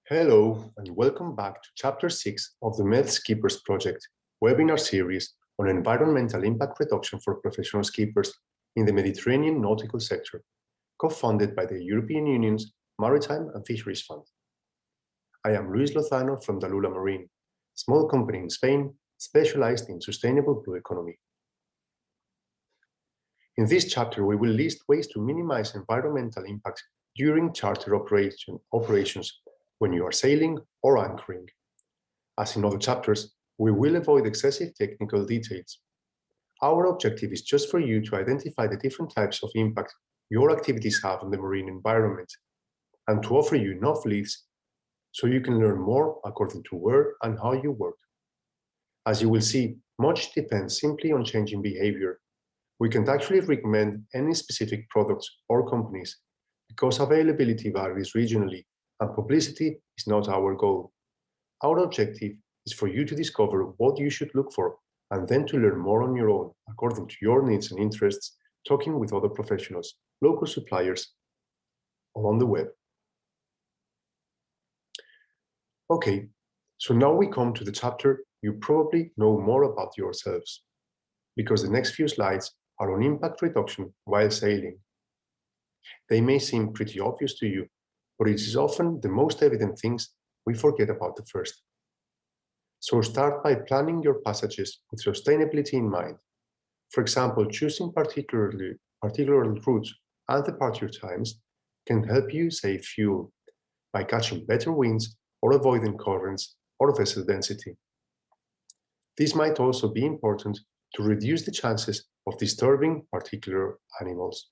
Hello and welcome back to Chapter 6 of the MedSkippers project, webinar series on environmental impact reduction for professional skippers in the Mediterranean nautical sector, co-funded by the European Union's Maritime and Fisheries Fund. I am Luis Lozano from Dalula Marine, a small company in Spain specialized in sustainable blue economy. In this chapter, we will list ways to minimize environmental impact during charter operations when you are sailing or anchoring. As in other chapters, we will avoid excessive technical details. Our objective is just for you to identify the different types of impact your activities have on the marine environment and to offer you enough leads so you can learn more according to where and how you work. As you will see, much depends simply on changing behavior. We can't actually recommend any specific products or companies because availability varies regionally and publicity is not our goal. Our objective is for you to discover what you should look for and then to learn more on your own according to your needs and interests, talking with other professionals, local suppliers, or on the web. Okay, so now we come to the chapter you probably know more about yourselves, because the next few slides are on impact reduction while sailing. They may seem pretty obvious to you, but it is often the most evident things we forget about at first. So start by planning your passages with sustainability in mind. For example, choosing particular routes and departure times can help you save fuel by catching better winds or avoiding currents or vessel density. This might also be important to reduce the chances of disturbing particular animals.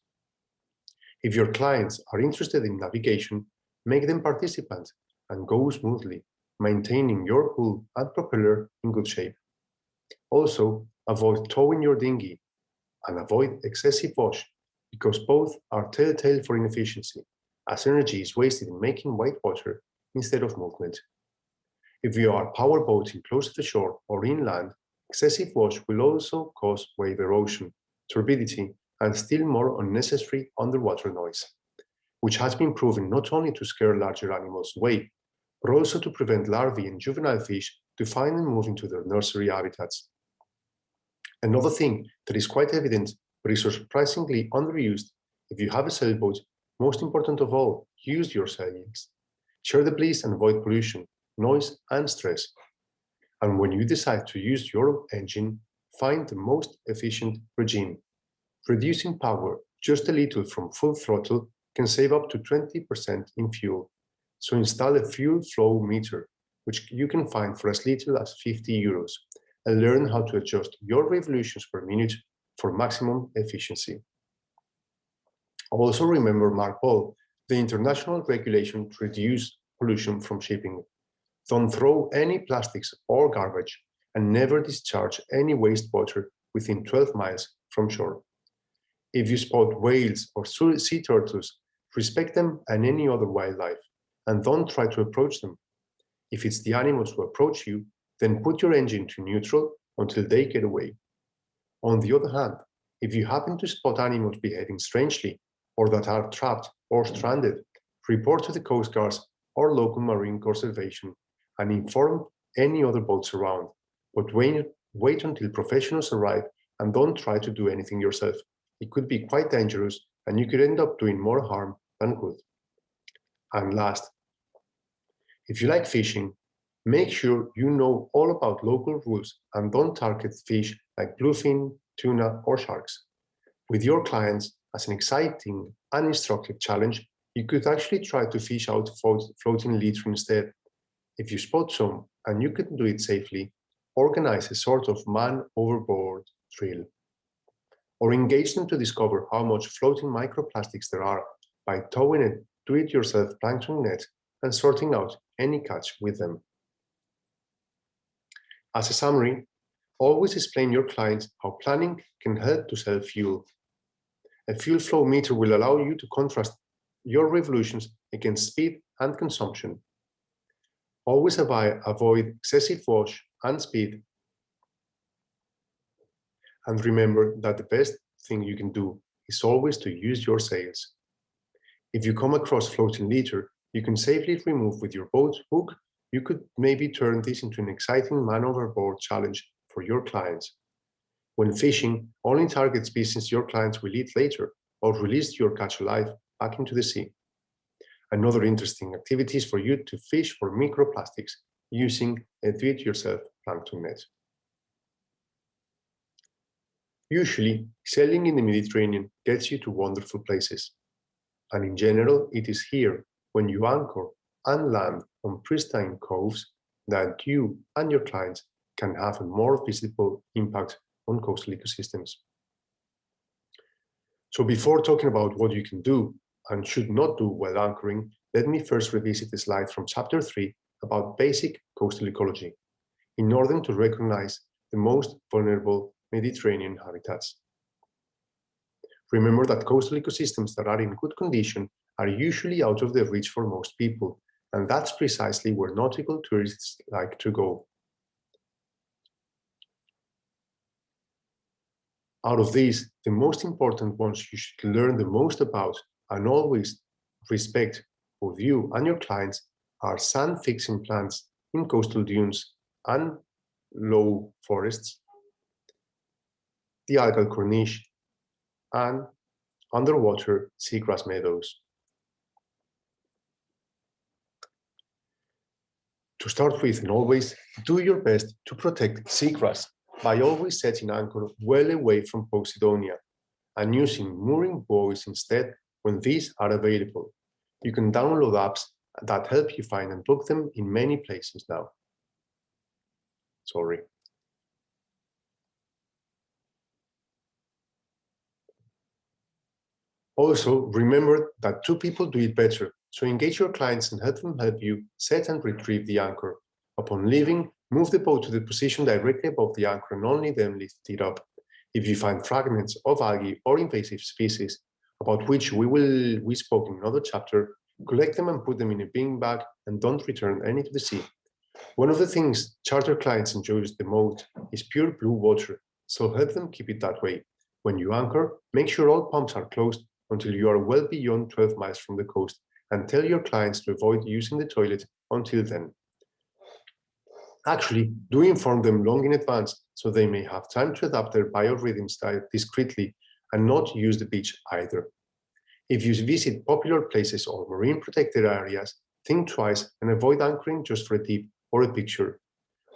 If your clients are interested in navigation, make them participants and go smoothly, maintaining your hull and propeller in good shape. Also, avoid towing your dinghy and avoid excessive wash, because both are telltale for inefficiency, as energy is wasted in making white water instead of movement. If you are powerboating close to the shore or inland, excessive wash will also cause wave erosion, turbidity, and still more unnecessary underwater noise, which has been proven not only to scare larger animals away, but also to prevent larvae and juvenile fish to find and move into their nursery habitats. Another thing that is quite evident, but is surprisingly underused, if you have a sailboat, most important of all, use your sails. Share the bliss and avoid pollution, noise, and stress. And when you decide to use your engine, find the most efficient regime. Reducing power just a little from full throttle can save up to 20% in fuel. So install a fuel flow meter, which you can find for as little as €50, and learn how to adjust your revolutions per minute for maximum efficiency. Also remember MARPOL, the international regulation to reduce pollution from shipping. Don't throw any plastics or garbage, and never discharge any wastewater within 12 miles from shore. If you spot whales or sea turtles, respect them and any other wildlife, and don't try to approach them. If it's the animals who approach you, then put your engine to neutral until they get away. On the other hand, if you happen to spot animals behaving strangely or that are trapped or stranded, report to the Coast Guards or local marine conservation and inform any other boats around, but wait until professionals arrive and don't try to do anything yourself. It could be quite dangerous and you could end up doing more harm than good. And last, if you like fishing, make sure you know all about local rules and don't target fish like bluefin, tuna, or sharks. With your clients, as an exciting and instructive challenge, you could actually try to fish out floating leader instead. If you spot some and you can do it safely, organize a sort of man overboard drill. Or engage them to discover how much floating microplastics there are by towing a do-it-yourself plankton net and sorting out any catch with them. As a summary, always explain your clients how planning can help to save fuel. A fuel flow meter will allow you to contrast your revolutions against speed and consumption. Always avoid excessive wash and speed. And remember that the best thing you can do is always to use your sails. If you come across floating litter, you can safely remove with your boat hook. You could maybe turn this into an exciting man overboard challenge for your clients. When fishing, only target species your clients will eat later, or release your catch alive back into the sea. Another interesting activity is for you to fish for microplastics using a do-it-yourself plankton net. Usually, sailing in the Mediterranean gets you to wonderful places. And in general, it is here, when you anchor and land on pristine coves, that you and your clients can have a more visible impact on coastal ecosystems. So before talking about what you can do and should not do while anchoring, let me first revisit the slide from chapter 3 about basic coastal ecology, in order to recognize the most vulnerable Mediterranean habitats. Remember that coastal ecosystems that are in good condition are usually out of the reach for most people, and that's precisely where nautical tourists like to go. Out of these, the most important ones you should learn the most about and always respect both you and your clients are sand-fixing plants in coastal dunes and low forests, the algal corniche, and underwater seagrass meadows. To start with, and always do your best to protect seagrass by always setting anchor well away from Posidonia and using mooring buoys instead when these are available. You can download apps that help you find and book them in many places now. Sorry. Also, remember that two people do it better, so engage your clients and help them help you set and retrieve the anchor. Upon leaving, move the boat to the position directly above the anchor and only then lift it up. If you find fragments of algae or invasive species, about which we spoke in another chapter, collect them and put them in a bin bag and don't return any to the sea. One of the things charter clients enjoy the most is pure blue water, so help them keep it that way. When you anchor, make sure all pumps are closed until you are well beyond 12 miles from the coast, and tell your clients to avoid using the toilet until then. Actually, do inform them long in advance so they may have time to adapt their biorhythms discreetly and not use the beach either. If you visit popular places or marine protected areas, think twice and avoid anchoring just for a tip or a picture.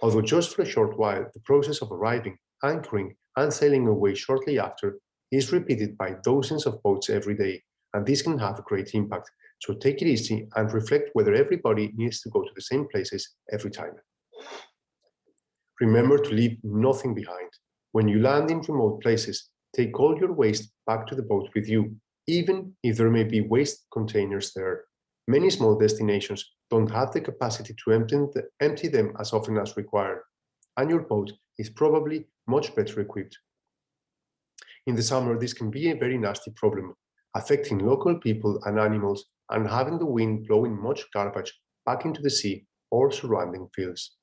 Although just for a short while, the process of arriving, anchoring, and sailing away shortly after is repeated by dozens of boats every day, and this can have a great impact. So take it easy and reflect whether everybody needs to go to the same places every time. Remember to leave nothing behind. When you land in remote places, take all your waste back to the boat with you, even if there may be waste containers there. Many small destinations don't have the capacity to empty them as often as required, and your boat is probably much better equipped. In the summer, this can be a very nasty problem, affecting local people and animals and having the wind blowing much garbage back into the sea or surrounding fields.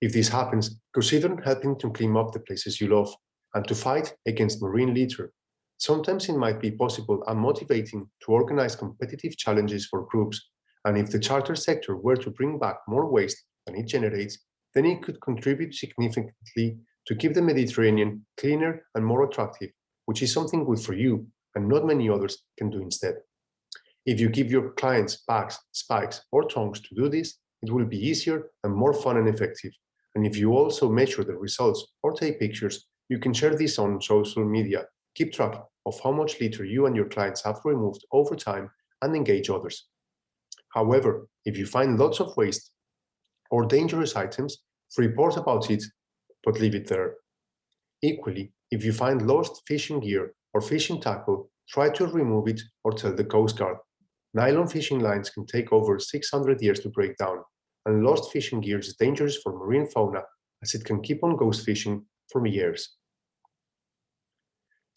If this happens, consider helping to clean up the places you love and to fight against marine litter. Sometimes it might be possible and motivating to organize competitive challenges for groups, and if the charter sector were to bring back more waste than it generates, then it could contribute significantly to keep the Mediterranean cleaner and more attractive, which is something good for you and not many others can do instead. If you give your clients bags, spikes, or tongs to do this, it will be easier and more fun and effective. And if you also measure the results or take pictures, you can share this on social media, keep track of how much litter you and your clients have removed over time, and engage others. However, if you find lots of waste or dangerous items, report about it, but leave it there. Equally, if you find lost fishing gear or fishing tackle, try to remove it or tell the Coast Guard. Nylon fishing lines can take over 600 years to break down, and lost fishing gear is dangerous for marine fauna as it can keep on ghost fishing for years.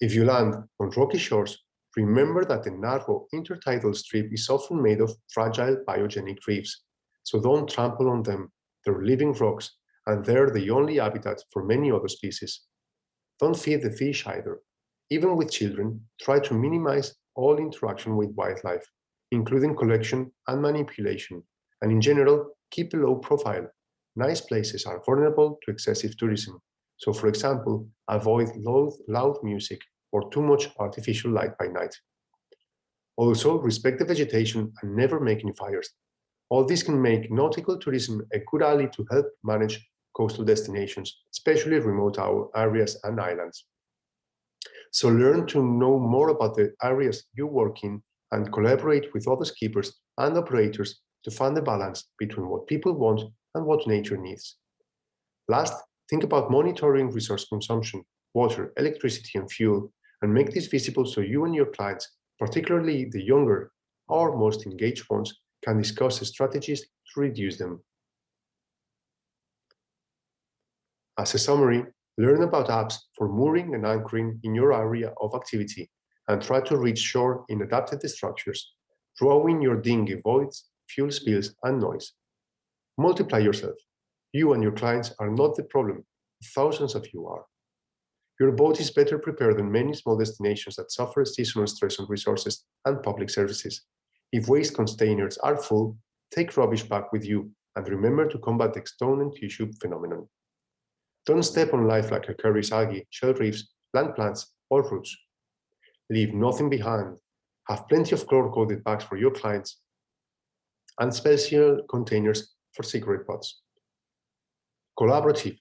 If you land on rocky shores, remember that the narrow intertidal strip is often made of fragile biogenic reefs, so don't trample on them. They're living rocks, and they're the only habitat for many other species. Don't feed the fish either. Even with children, try to minimize all interaction with wildlife. including collection and manipulation, and in general, keep a low profile. Nice places are vulnerable to excessive tourism, so for example, avoid loud music or too much artificial light by night. Also, respect the vegetation and never make any fires. All this can make nautical tourism a good ally to help manage coastal destinations, especially remote areas and islands. So learn to know more about the areas you work in and collaborate with other skippers and operators to find the balance between what people want and what nature needs. Last, think about monitoring resource consumption, water, electricity, and fuel, and make this visible so you and your clients, particularly the younger or most engaged ones, can discuss strategies to reduce them. As a summary, learn about apps for mooring and anchoring in your area of activity and try to reach shore in adapted structures. Draw in your dinghy voids, fuel spills, and noise. Multiply yourself. You and your clients are not the problem. Thousands of you are. Your boat is better prepared than many small destinations that suffer seasonal stress on resources and public services. If waste containers are full, take rubbish back with you and remember to combat the stone and tissue phenomenon. Don't step on life like a curry's algae, shell reefs, land plants, or roots. Leave nothing behind. Have plenty of chlor-coated bags for your clients and special containers for cigarette butts. Collaborative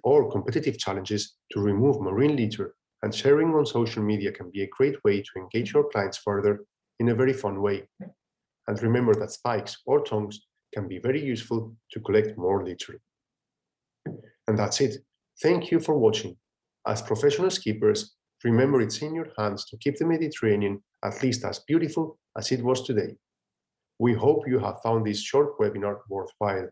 or competitive challenges to remove marine litter and sharing on social media can be a great way to engage your clients further in a very fun way. And remember that spikes or tongs can be very useful to collect more litter. And that's it. Thank you for watching. As professional skippers, remember it's in your hands to keep the Mediterranean at least as beautiful as it was today. We hope you have found this short webinar worthwhile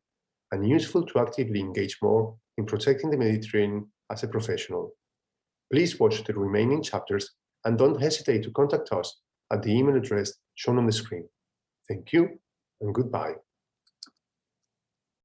and useful to actively engage more in protecting the Mediterranean as a professional. Please watch the remaining chapters and don't hesitate to contact us at the email address shown on the screen. Thank you and goodbye.